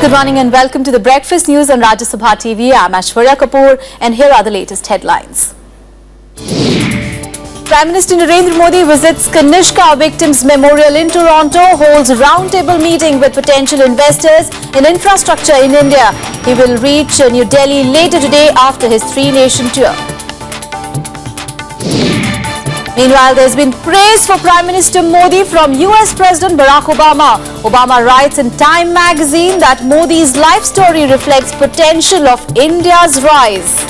Good morning and welcome to the Breakfast News on Rajya Sabha TV. I'm Aishwarya Kapoor and here are the latest headlines. Prime Minister Narendra Modi visits Kanishka Victims Memorial in Toronto, holds roundtable meeting with potential investors in infrastructure in India. He will reach New Delhi later today after his three-nation tour. Meanwhile, there's been praise for Prime Minister Modi from US President Barack Obama. Obama writes in Time magazine that Modi's life story reflects potential of India's rise.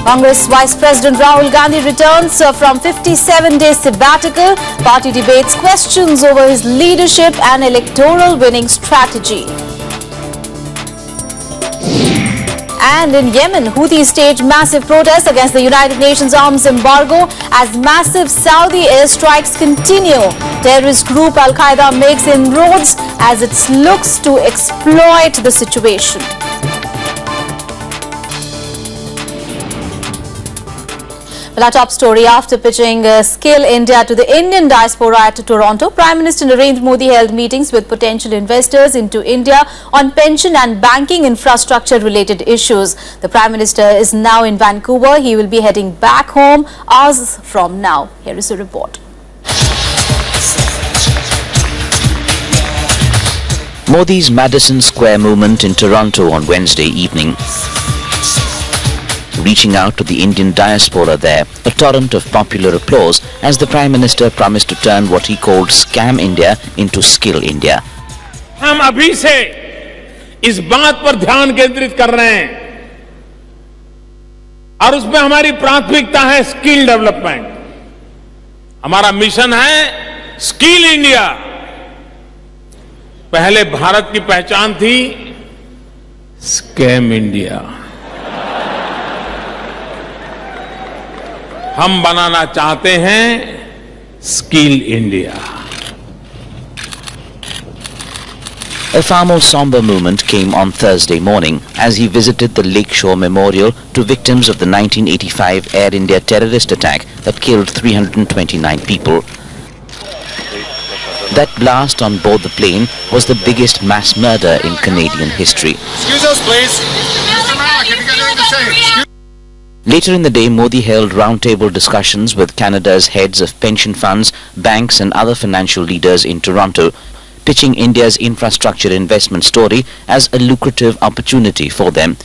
Congress Vice President Rahul Gandhi returns from 57-day sabbatical. Party debates questions over his leadership and electoral winning strategy. And in Yemen, Houthis staged massive protests against the United Nations arms embargo as massive Saudi airstrikes continue. Terrorist group Al-Qaeda makes inroads as it looks to exploit the situation. Well, our top story, after pitching Skill India to the Indian diaspora at Toronto, Prime Minister Narendra Modi held meetings with potential investors into India on pension and banking infrastructure related issues. The Prime Minister is now in Vancouver. He will be heading back home hours from now. Here is a report. Modi's Madison Square movement in Toronto on Wednesday evening. Reaching out to the Indian diaspora there, a torrent of popular applause as the Prime Minister promised to turn what he called Scam India into Skill India. हम अभी से इस बात पर ध्यान केंद्रित कर रहे हैं और उसमें हमारी प्राथमिकता है स्किल डेवलपमेंट. हमारा मिशन है स्किल इंडिया. पहले भारत की पहचान थी स्कैम इंडिया. हम बनाना चाहते हैं skill India. A far more somber moment came on Thursday morning as he visited the Lakeshore Memorial to victims of the 1985 Air India terrorist attack that killed 329 people. That blast on board the plane was the biggest mass murder in Canadian history. Excuse us, please. Mr. Malik, if you can do the same. Later in the day, Modi held roundtable discussions with Canada's heads of pension funds, banks and other financial leaders in Toronto, pitching India's infrastructure investment story as a lucrative opportunity for them.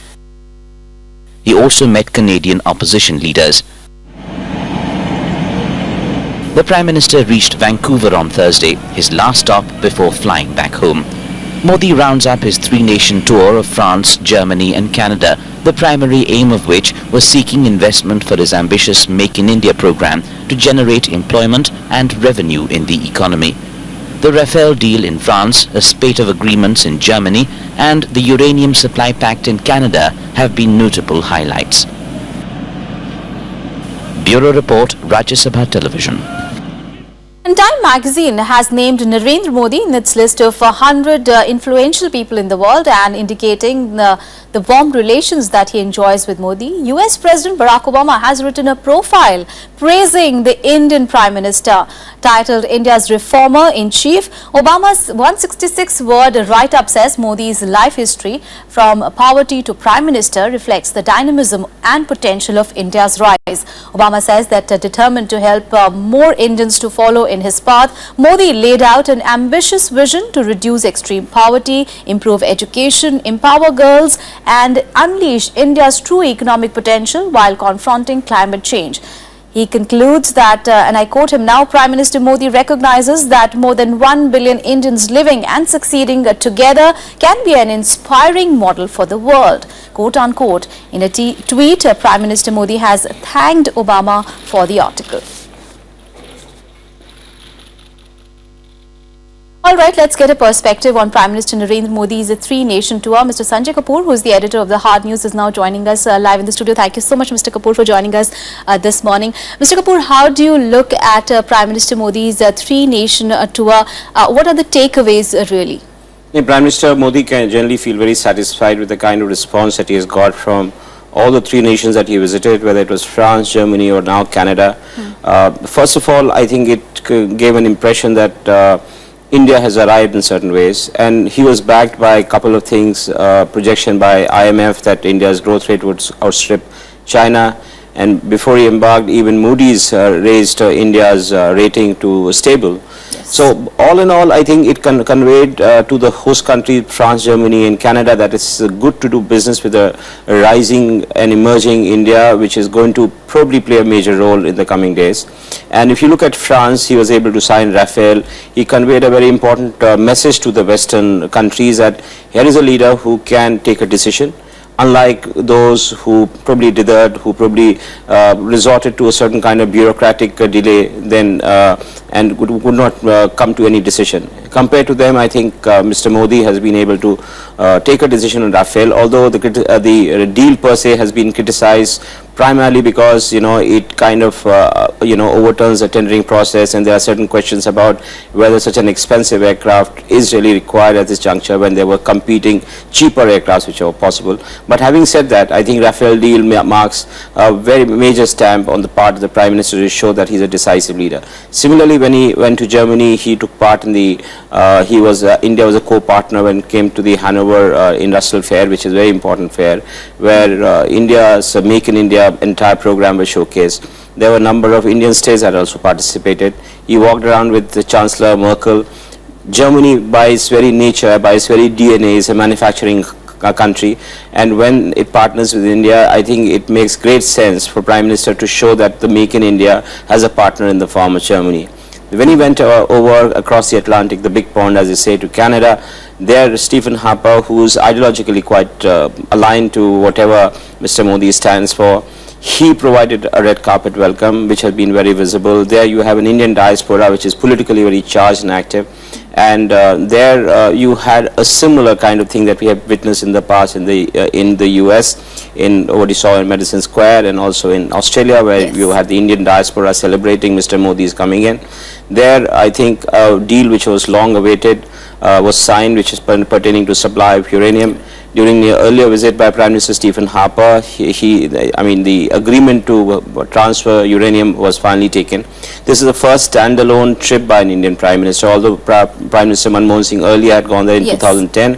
He also met Canadian opposition leaders. The Prime Minister reached Vancouver on Thursday, his last stop before flying back home. Modi rounds up his three-nation tour of France, Germany and Canada, the primary aim of which was seeking investment for his ambitious Make in India program to generate employment and revenue in the economy. The Rafale deal in France, a spate of agreements in Germany and the Uranium Supply Pact in Canada have been notable highlights. Bureau Report, Rajya Sabha Television. And Time magazine has named Narendra Modi in its list of 100 influential people in the world and indicating the warm relations that he enjoys with Modi. US President Barack Obama has written a profile praising the Indian Prime Minister. Titled India's Reformer-in-Chief, Obama's 166-word write-up says Modi's life history from poverty to Prime Minister reflects the dynamism and potential of India's rise. Obama says that determined to help more Indians to follow in his path, Modi laid out an ambitious vision to reduce extreme poverty, improve education, empower girls and unleash India's true economic potential while confronting climate change. He concludes that, and I quote him now, Prime Minister Modi recognizes that more than 1 billion Indians living and succeeding together can be an inspiring model for the world. Quote unquote. In a tweet, Prime Minister Modi has thanked Obama for the article. All right, let's get a perspective on Prime Minister Narendra Modi's three-nation tour. Mr. Sanjay Kapoor, who is the editor of the Hard News, is now joining us live in the studio. Thank you so much, Mr. Kapoor, for joining us this morning. Mr. Kapoor, how do you look at Prime Minister Modi's three-nation tour? What are the takeaways really? Prime Minister Modi can generally feel very satisfied with the kind of response that he has got from all the three nations that he visited, whether it was France, Germany or now Canada. First of all, I think it gave an impression that India has arrived in certain ways, and he was backed by a couple of things, projection by IMF that India's growth rate would outstrip China, and before he embarked, even Moody's raised India's rating to stable. So all in all, I think it conveyed to the host country, France, Germany and Canada, that it's good to do business with a rising and emerging India, which is going to probably play a major role in the coming days. And if you look at France, he was able to sign Rafale. He conveyed a very important message to the Western countries that here is a leader who can take a decision, unlike those who probably dithered, who probably resorted to a certain kind of bureaucratic delay then and would not come to any decision. Compared to them, I think Mr. Modi has been able to take a decision on Rafale, although the deal per se has been criticized primarily because, it kind of, overturns the tendering process, and there are certain questions about whether such an expensive aircraft is really required at this juncture when there were competing cheaper aircrafts which are possible. But having said that, I think Rafale deal marks a very major stamp on the part of the Prime Minister to show that he's a decisive leader. Similarly, when he went to Germany, he took part in the, India was a co-partner when it came to the Hanover Industrial Fair, which is a very important fair, where India's Make in India entire program was showcased. There were a number of Indian states that also participated. He walked around with the Chancellor Merkel. Germany, by its very nature, by its very DNA, is a manufacturing country, and when it partners with India, I think it makes great sense for Prime Minister to show that the Make in India has a partner in the form of Germany. When he went over across the Atlantic, the big pond, as you say, to Canada, there Stephen Harper, who's ideologically quite aligned to whatever Mr. Modi stands for, he provided a red carpet welcome, which has been very visible. There you have an Indian diaspora, which is politically very charged and active. And there you had a similar kind of thing that we have witnessed in the past in the US, in what you saw in Madison Square, and also in Australia, where you had the Indian diaspora celebrating Mr. Modi's coming in. There, I think a deal which was long awaited was signed, which is pertaining to supply of uranium. During the earlier visit by Prime Minister Stephen Harper, the agreement to transfer uranium was finally taken. This is the first standalone trip by an Indian Prime Minister, although Prime Minister Manmohan Singh earlier had gone there in 2010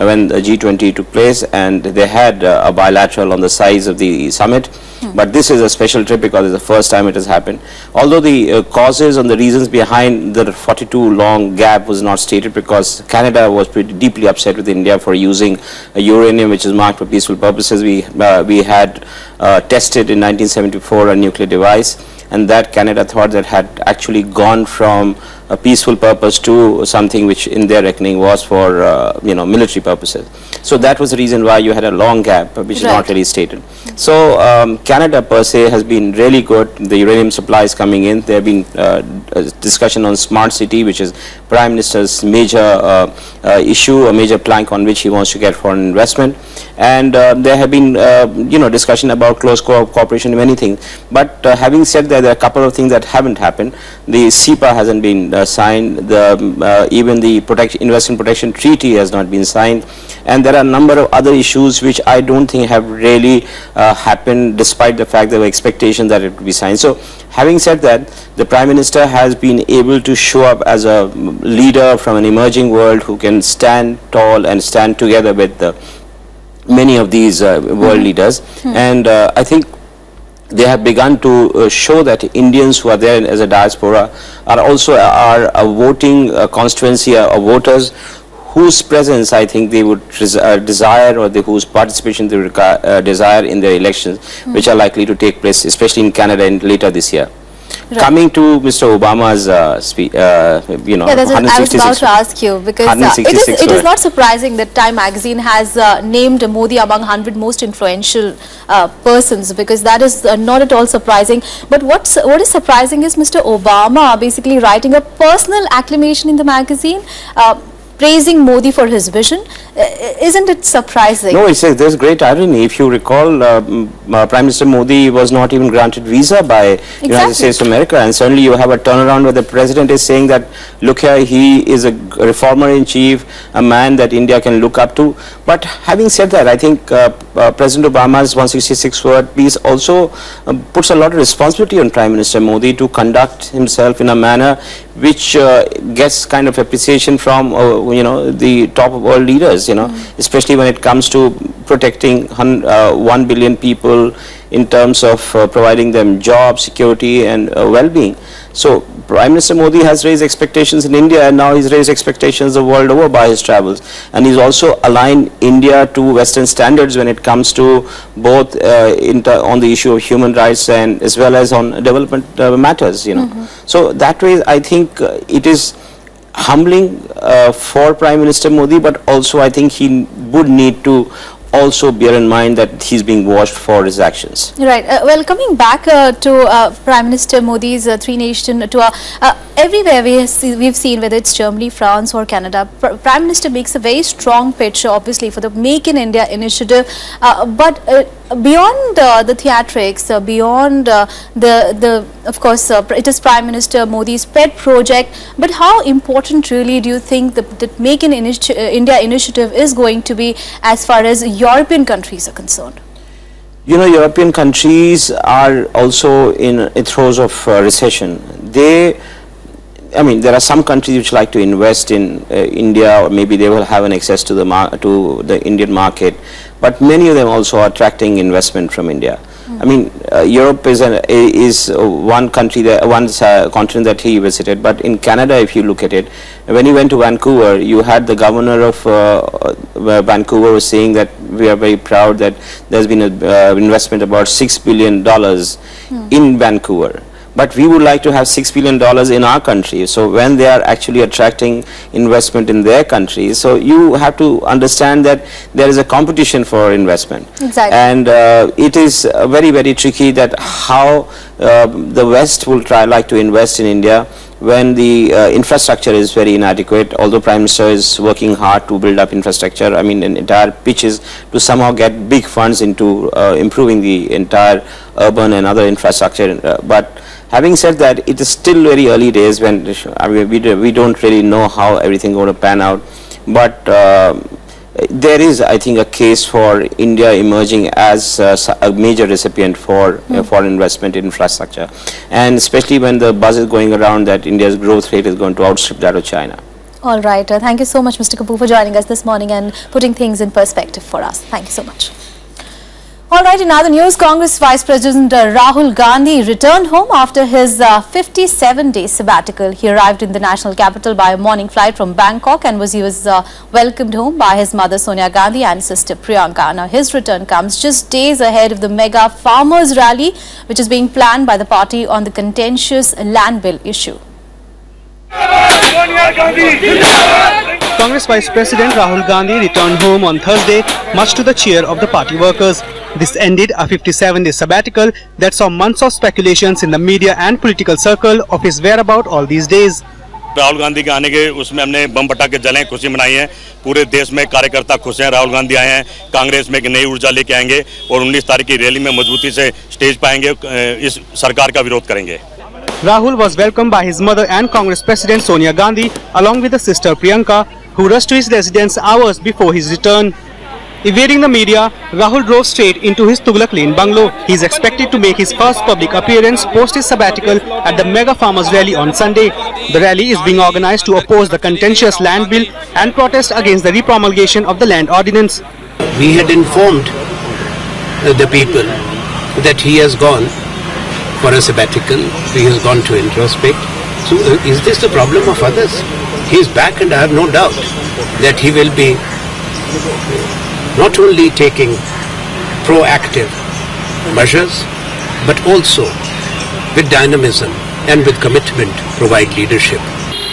when the G20 took place, and they had a bilateral on the sides of the summit. But this is a special trip because it's the first time it has happened. Although the causes and the reasons behind the 42 long gap was not stated, because Canada was pretty deeply upset with India for using uranium which is marked for peaceful purposes. We had tested in 1974 a nuclear device, and that Canada thought that had actually gone from a peaceful purpose to something which in their reckoning was for military purposes. So that was the reason why you had a long gap, which is not really stated. So Canada per se has been really good. The uranium supply is coming in. There have been a discussion on smart city, which is Prime Minister's major issue, a major plank on which he wants to get foreign investment. And there have been discussion about close cooperation in many things. But having said that, there are a couple of things that haven't happened. The CEPA hasn't been signed. Even the Investment Protection Treaty has not been signed. And there are a number of other issues which I don't think have really happened, despite the fact there were expectations that it would be signed. So having said that, the Prime Minister has been able to show up as a leader from an emerging world who can stand tall and stand together with many of these world leaders. And I think they have begun to show that Indians who are there as a diaspora are also a voting constituency of voters whose presence I think they would desire, or whose participation they would desire in their elections, which are likely to take place, especially in Canada later this year. Right. Coming to Mr. Obama's speech, I was about to ask you, because it is not surprising that Time magazine has named Modi among 100 most influential persons, because that is not at all surprising. But what is surprising is Mr. Obama basically writing a personal acclamation in the magazine, praising Modi for his vision, Isn't it surprising? No, there's great irony. If you recall, Prime Minister Modi was not even granted visa by United States of America, and suddenly you have a turnaround where the president is saying that, look here, he is a reformer in chief, a man that India can look up to. But having said that, I think President Obama's 166 word piece also puts a lot of responsibility on Prime Minister Modi to conduct himself in a manner which gets kind of appreciation from the top of world leaders, especially when it comes to protecting 1 billion people in terms of providing them jobs, security and well-being. So Prime Minister Modi has raised expectations in India, and now he's raised expectations the world over by his travels, and he's also aligned India to Western standards when it comes to both on the issue of human rights and as well as on development matters. So that way I think it is humbling for Prime Minister Modi, but also I think he would need to also bear in mind that he's being watched for his actions. Right. Well, coming back to Prime Minister Modi's three-nation tour, everywhere we've seen, whether it's Germany, France or Canada, Prime Minister makes a very strong pitch, obviously, for the Make in India initiative. But beyond the theatrics, beyond of course, it is Prime Minister Modi's pet project. But how important really do you think the Make in India initiative is going to be as far as European countries are concerned? European countries are also in throes of recession. There are some countries which like to invest in India, or maybe they will have an access to the Indian market, but many of them also are attracting investment from India. Europe is one country, one continent that he visited, but in Canada, if you look at it, when he went to Vancouver, you had the governor of Vancouver was saying that we are very proud that there's been an investment about $6 billion in Vancouver. But we would like to have $6 billion in our country. So when they are actually attracting investment in their country, so you have to understand that there is a competition for investment. Exactly. And it is very, very tricky that how the West will like to invest in India when the infrastructure is very inadequate. Although Prime Minister is working hard to build up infrastructure, an entire pitch is to somehow get big funds into improving the entire urban and other infrastructure. But having said that, it is still very early days when we don't really know how everything going to pan out. But there is, I think, a case for India emerging as a major recipient for foreign investment in infrastructure, and especially when the buzz is going around that India's growth rate is going to outstrip that of China. All right. Thank you so much, Mr. Kapoor, for joining us this morning and putting things in perspective for us. Thank you so much. All right, in other news, Congress Vice President Rahul Gandhi returned home after his 57-day sabbatical. He arrived in the national capital by a morning flight from Bangkok and he was welcomed home by his mother Sonia Gandhi and sister Priyanka. Now, his return comes just days ahead of the mega farmers rally, which is being planned by the party on the contentious land bill issue. Congress Vice President Rahul Gandhi returned home on Thursday, much to the cheer of the party workers. This ended a 57-day sabbatical that saw months of speculations in the media and political circle of his whereabouts all these days. Rahul Gandhi के आने के उसमें हमने बम पटाखे जले, खुशी मनाई है। पूरे देश में कार्यकर्ता खुश हैं। राहुल गांधी आए हैं, कांग्रेस में एक नई ऊर्जा लेके आएंगे और 19 तारीख की रैली में मजबूती से स्टेज पाएंगे, इस सरकार का विरोध करेंगे। Rahul was welcomed by his mother and Congress President Sonia Gandhi along with the sister Priyanka, who rushed to his residence hours before his return. Evading the media, Rahul drove straight into his Tughlaq Lane bungalow. He is expected to make his first public appearance post his sabbatical at the mega farmers rally on Sunday. The rally is being organized to oppose the contentious land bill and protest against the repromulgation of the land ordinance. We had informed the people that he has gone for a sabbatical, he has gone to introspect. So is this the problem of others? He is back, and I have no doubt that he will be not only taking proactive measures, but also with dynamism and with commitment provide leadership.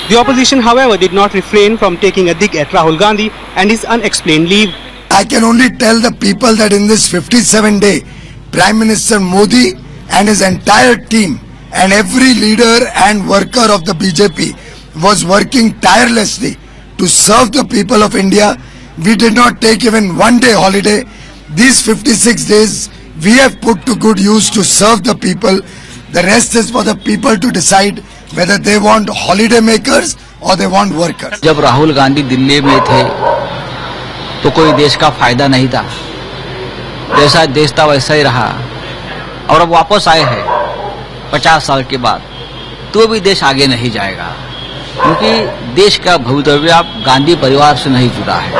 The opposition, however, did not refrain from taking a dig at Rahul Gandhi and his unexplained leave. I can only tell the people that in this 57-day, Prime Minister Modi and his entire team and every leader and worker of the BJP was working tirelessly to serve the people of India. We did not take even one day holiday. These 56 days we have put to good use to serve the people. The rest is for the people to decide whether they want holiday makers or they want workers. जब राहुल गांधी दिल्ली में थे तो कोई देश का फायदा नहीं था, जैसा देश था वैसा ही रहा, और अब वापस आए हैं 50 साल के बाद, तो भी देश आगे नहीं जाएगा, क्योंकि देश का भवितव्य अब गांधी परिवार से नहीं जुड़ा है,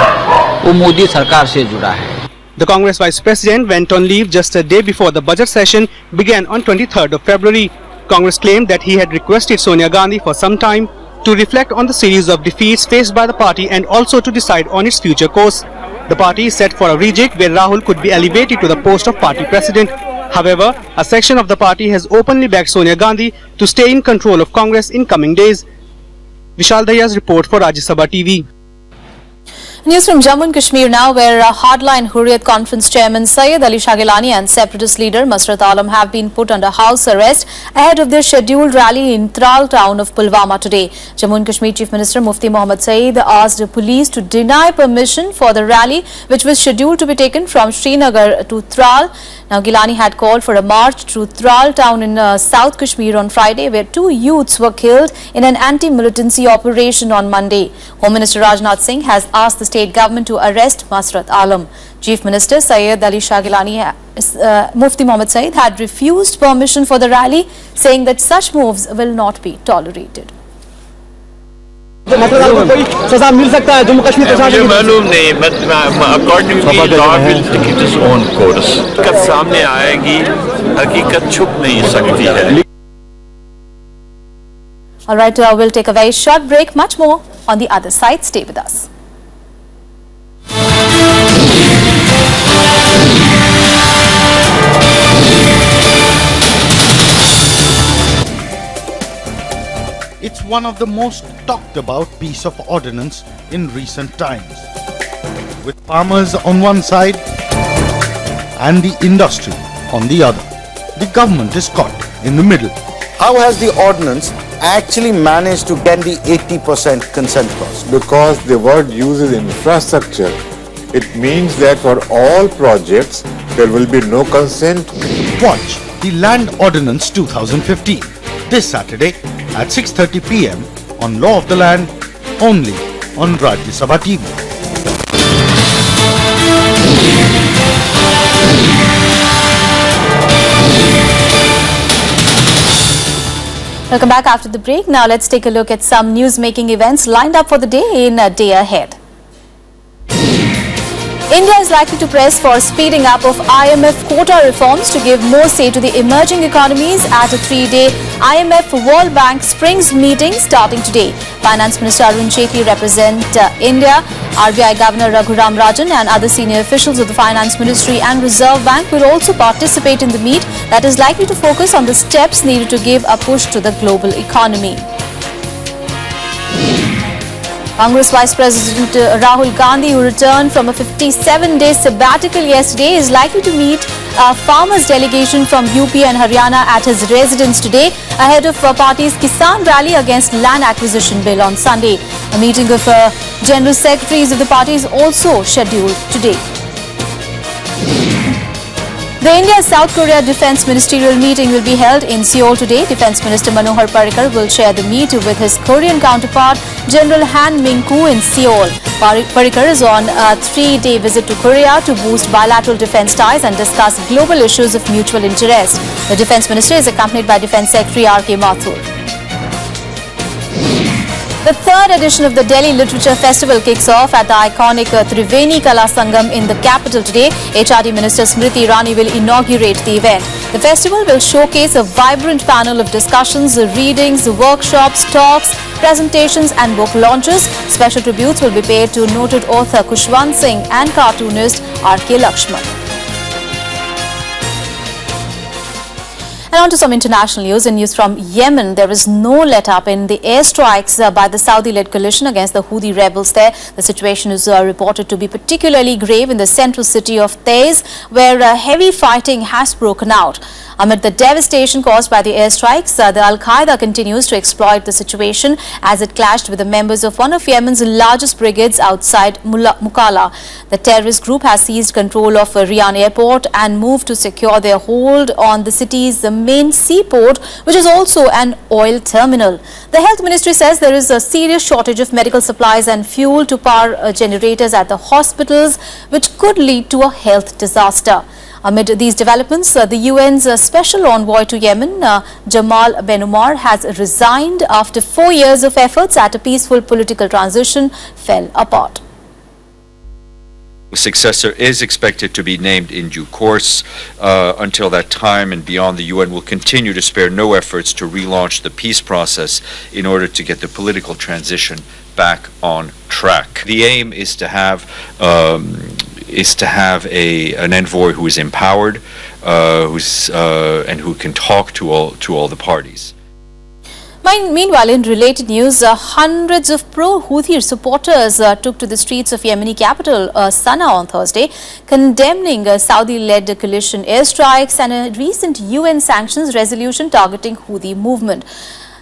वो मोदी सरकार से जुड़ा है. The Congress Vice President went on leave just a day before the budget session began on 23rd of February. Congress claimed that he had requested Sonia Gandhi for some time to reflect on the series of defeats faced by the party and also to decide on its future course. The party is set for a rejig where Rahul could be elevated to the post of party president. However, a section of the party has openly backed Sonia Gandhi to stay in control of Congress in coming days. Vishal Dahiya's report for Rajya Sabha TV. News from Jammu and Kashmir now, where hardline Hurriyat Conference Chairman Syed Ali Shah Gilani and separatist leader Masrat Alam have been put under house arrest ahead of their scheduled rally in Tral town of Pulwama today. Jammu and Kashmir Chief Minister Mufti Mohammad Saeed asked the police to deny permission for the rally, which was scheduled to be taken from Srinagar to Tral. Now, Gilani had called for a march through Tral town in South Kashmir on Friday, where 2 youths were killed in an anti-militancy operation on Monday. Home Minister Rajnath Singh has asked the state government to arrest Masrat Alam. Chief Minister Syed Ali Shah Gilani, Mufti Mohammad Saeed had refused permission for the rally, saying that such moves will not be tolerated. मुझे मालूम नहीं, according to law will take its own course. हकीकत सामने आएगी, हकीकत छुप नहीं सकती है. All right, we'll take a very short break. Much more on the other side. Stay with us. It's one of the most talked about piece of ordinance in recent times. With farmers on one side and the industry on the other, the government is caught in the middle. How has the ordinance actually managed to get the 80% consent clause? Because the word uses infrastructure, it means that for all projects there will be no consent. Watch the Land Ordinance 2015 this Saturday at 6:30 p.m. on Law of the Land, only on Rajya Sabha TV. Welcome back after the break. Now let's take a look at some news-making events lined up for the day in a day ahead. India is likely to press for speeding up of IMF quota reforms to give more say to the emerging economies at a 3-day IMF World Bank Springs meeting starting today. Finance Minister Arun Jaitley represent India. RBI Governor Raghuram Rajan and other senior officials of the Finance Ministry and Reserve Bank will also participate in the meet that is likely to focus on the steps needed to give a push to the global economy. Congress Vice President Rahul Gandhi, who returned from a 57-day sabbatical yesterday, is likely to meet a farmers delegation from UP and Haryana at his residence today ahead of party's Kisan rally against land acquisition bill on Sunday. A meeting of general secretaries of the party is also scheduled today. The India-South Korea Defence Ministerial meeting will be held in Seoul today. Defence Minister Manohar Parrikar will share the meet with his Korean counterpart, General Han Min-koo, in Seoul. Parrikar is on a 3-day visit to Korea to boost bilateral defence ties and discuss global issues of mutual interest. The Defence Minister is accompanied by Defence Secretary R.K. Mathur. The third edition of the Delhi Literature Festival kicks off at the iconic Triveni Kala Sangam in the capital today. HRD Minister Smriti Irani will inaugurate the event. The festival will showcase a vibrant panel of discussions, readings, workshops, talks, presentations and book launches. Special tributes will be paid to noted author Kushwant Singh and cartoonist R.K. Lakshman. And on to some international news. In news from Yemen, there is no let-up in the airstrikes by the Saudi-led coalition against the Houthi rebels there. The situation is reported to be particularly grave in the central city of Taiz, where heavy fighting has broken out. Amid the devastation caused by the airstrikes, the Al-Qaeda continues to exploit the situation as it clashed with the members of one of Yemen's largest brigades outside Mukalla. The terrorist group has seized control of Riyadh airport and moved to secure their hold on the city's main seaport, which is also an oil terminal. The health ministry says there is a serious shortage of medical supplies and fuel to power generators at the hospitals, which could lead to a health disaster. Amid these developments, the UN's special envoy to Yemen, Jamal Ben Omar, has resigned after 4 years of efforts at a peaceful political transition fell apart. A successor is expected to be named in due course. Until that time and beyond, the UN will continue to spare no efforts to relaunch the peace process in order to get the political transition back on track. The aim is to have an envoy who is empowered, and who can talk to all the parties. Meanwhile, in related news, hundreds of pro-Houthi supporters took to the streets of Yemeni capital Sana'a on Thursday, condemning Saudi-led coalition airstrikes and a recent UN sanctions resolution targeting Houthi movement.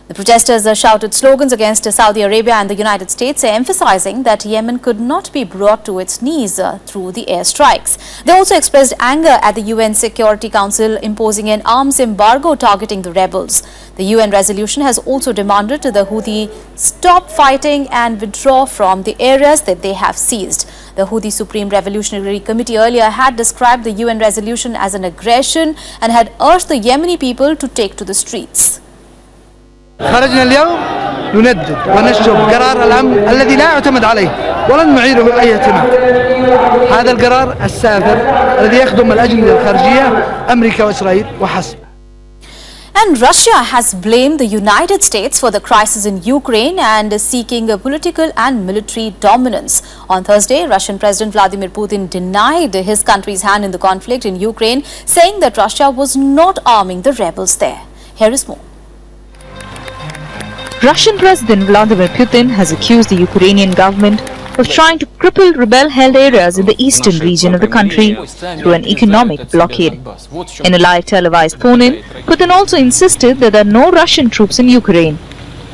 The protesters shouted slogans against Saudi Arabia and the United States, emphasizing that Yemen could not be brought to its knees through the airstrikes. They also expressed anger at the UN Security Council imposing an arms embargo targeting the rebels. The UN resolution has also demanded the Houthi stop fighting and withdraw from the areas that they have seized. The Houthi Supreme Revolutionary Committee earlier had described the UN resolution as an aggression and had urged the Yemeni people to take to the streets. خرجنا اليوم نندد ونشجب قرار الأمن الذي لا يعتمد عليه ولن نعيره بأي اهتمام. هذا القرار السافر الذي يخدم الأجندة الخارجية أمريكا وإسرائيل وحسب. And Russia has blamed the United States for the crisis in Ukraine and is seeking a political and military dominance. On Thursday, Russian President Vladimir Putin denied his country's hand in the conflict in Ukraine, saying that Russia was not arming the rebels there. Here is more. Russian President Vladimir Putin has accused the Ukrainian government of trying to cripple rebel-held areas in the eastern region of the country through an economic blockade. In a live televised phone-in, Putin also insisted that there are no Russian troops in Ukraine.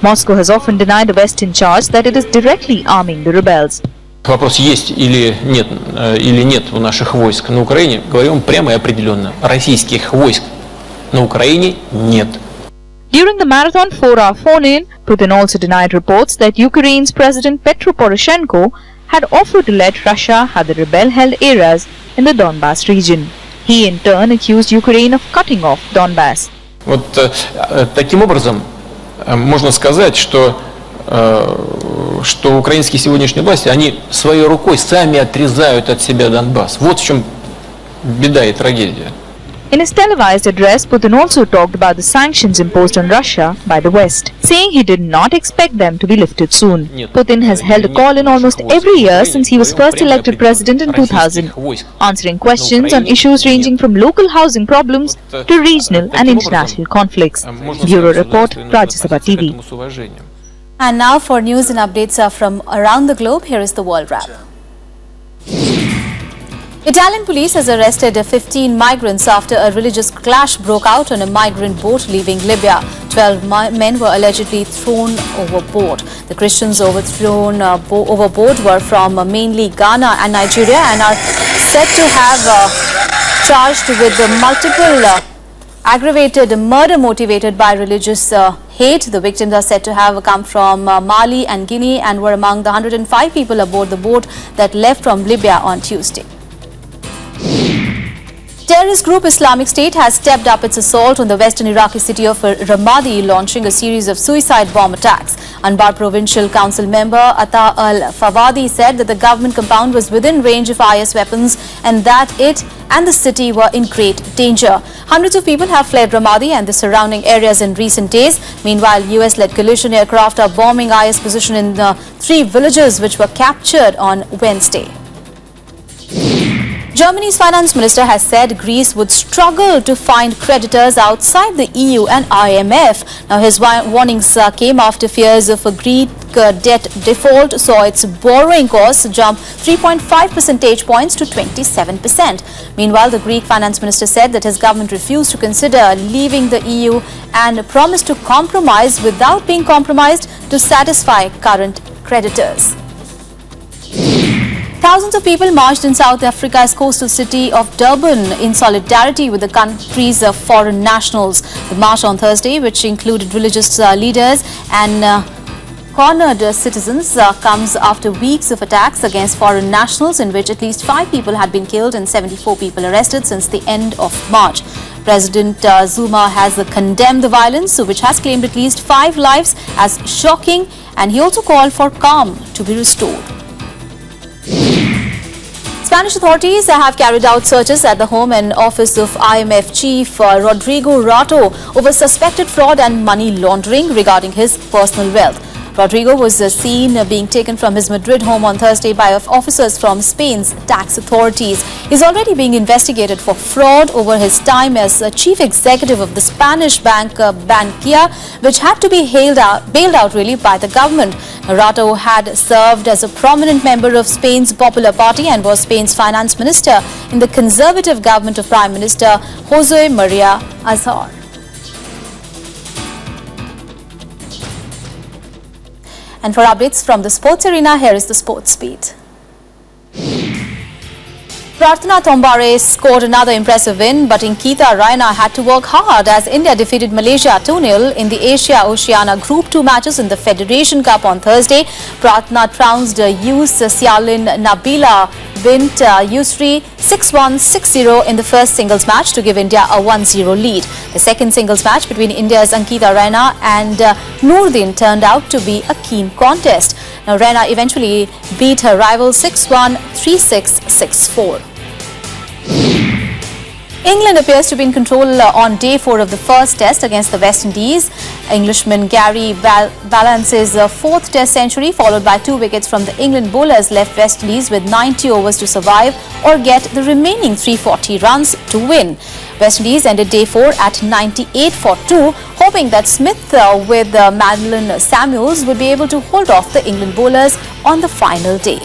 Moscow has often denied the Western charge that it is directly arming the rebels. Вопрос есть или нет у наших войск на Украине, говорим прямо и определенно. Российских войск на Украине нет. During the marathon 4-hour phone-in, Putin also denied reports that Ukraine's President Petro Poroshenko had offered to let Russia have the rebel-held areas in the Donbas region. He in turn accused Ukraine of cutting off Donbas. Вот таким образом можно сказать, что украинские сегодняшние власти, они своей рукой сами отрезают от себя Донбасс. Вот в чем беда и трагедия. In his televised address, Putin also talked about the sanctions imposed on Russia by the West, saying he did not expect them to be lifted soon. Putin has held a call-in almost every year since he was first elected president in 2000, answering questions on issues ranging from local housing problems to regional and international conflicts. Bureau Report, Rajya Sabha TV. And now for news and updates from around the globe, here is the World Wrap. Italian police has arrested 15 migrants after a religious clash broke out on a migrant boat leaving Libya. 12 men were allegedly thrown overboard. The Christians overthrown overboard were from mainly Ghana and Nigeria and are said to have charged with multiple aggravated murder motivated by religious hate. The victims are said to have come from Mali and Guinea and were among the 105 people aboard the boat that left from Libya on Tuesday. Terrorist group Islamic State has stepped up its assault on the western Iraqi city of Ramadi, launching a series of suicide bomb attacks. Anbar Provincial Council member Atta al-Fawadi said that the government compound was within range of IS weapons and that it and the city were in great danger. Hundreds of people have fled Ramadi and the surrounding areas in recent days. Meanwhile, US-led coalition aircraft are bombing IS position in 3 villages which were captured on Wednesday. Germany's finance minister has said Greece would struggle to find creditors outside the EU and IMF. Now, his warnings came after fears of a Greek debt default saw its borrowing costs jump 3.5 percentage points to 27%. Meanwhile, the Greek finance minister said that his government refused to consider leaving the EU and promised to compromise without being compromised to satisfy current creditors. Thousands of people marched in South Africa's coastal city of Durban in solidarity with the country's foreign nationals. The march on Thursday, which included religious leaders and cornered citizens, comes after weeks of attacks against foreign nationals in which at least 5 people had been killed and 74 people arrested since the end of March. President Zuma has condemned the violence, which has claimed at least 5 lives, as shocking, and he also called for calm to be restored. Spanish authorities have carried out searches at the home and office of IMF chief Rodrigo Rato over suspected fraud and money laundering regarding his personal wealth. Rodrigo was seen being taken from his Madrid home on Thursday by officers from Spain's tax authorities. He's already being investigated for fraud over his time as chief executive of the Spanish bank Bankia, which had to be bailed out by the government. Rato had served as a prominent member of Spain's Popular Party and was Spain's finance minister in the conservative government of Prime Minister José María Aznar. And for updates from the sports arena, here is the sports beat. Prarthana Thombare scored another impressive win, but Inkita Raina had to work hard as India defeated Malaysia 2-0 in the Asia-Oceania Group 2 matches in the Federation Cup on Thursday. Prarthana trounced Yus Sialin Nabila Bint Yusri 6-1, 6-0 in the first singles match to give India a 1-0 lead. The second singles match between India's Ankita Raina and Noordin turned out to be a keen contest. Now, Raina eventually beat her rival 6-1, 3-6, 6-4. England appears to be in control on day 4 of the first test against the West Indies. Englishman Gary Balance's 4th test century, followed by 2 wickets from the England bowlers, left West Indies with 90 overs to survive or get the remaining 340 runs to win. West Indies ended day 4 at 98 for 2, hoping that Smith with Madeline Samuels would be able to hold off the England bowlers on the final day.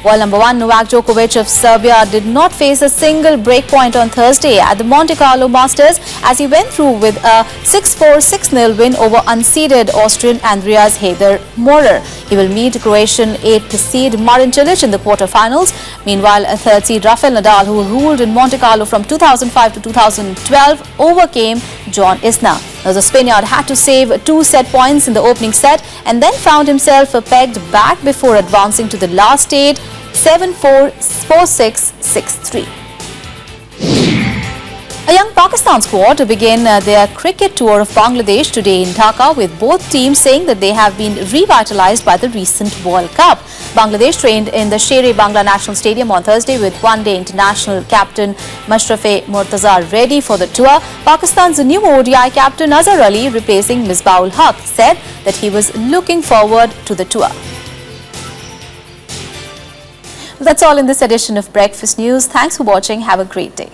World number 1 Novak Djokovic of Serbia did not face a single breakpoint on Thursday at the Monte Carlo Masters as he went through with a 6-4, 6-0 win over unseeded Austrian Andreas Heider Maurer. He will meet Croatian 8th seed Marin Cilic in the quarterfinals. Meanwhile, a 3rd seed Rafael Nadal, who ruled in Monte Carlo from 2005 to 2012, overcame John Isner. Now, the Spaniard had to save 2 set points in the opening set and then found himself pegged back before advancing to the last stage 7-4, 4-6, 6-3. A young Pakistan squad began their cricket tour of Bangladesh today in Dhaka, with both teams saying that they have been revitalized by the recent World Cup. Bangladesh trained in the Sher-e-Bangla National Stadium on Thursday with one-day international captain Mashrafe Murtaza ready for the tour. Pakistan's new ODI captain Azhar Ali, replacing Misbah-ul Haq, said that he was looking forward to the tour. That's all in this edition of Breakfast News. Thanks for watching. Have a great day.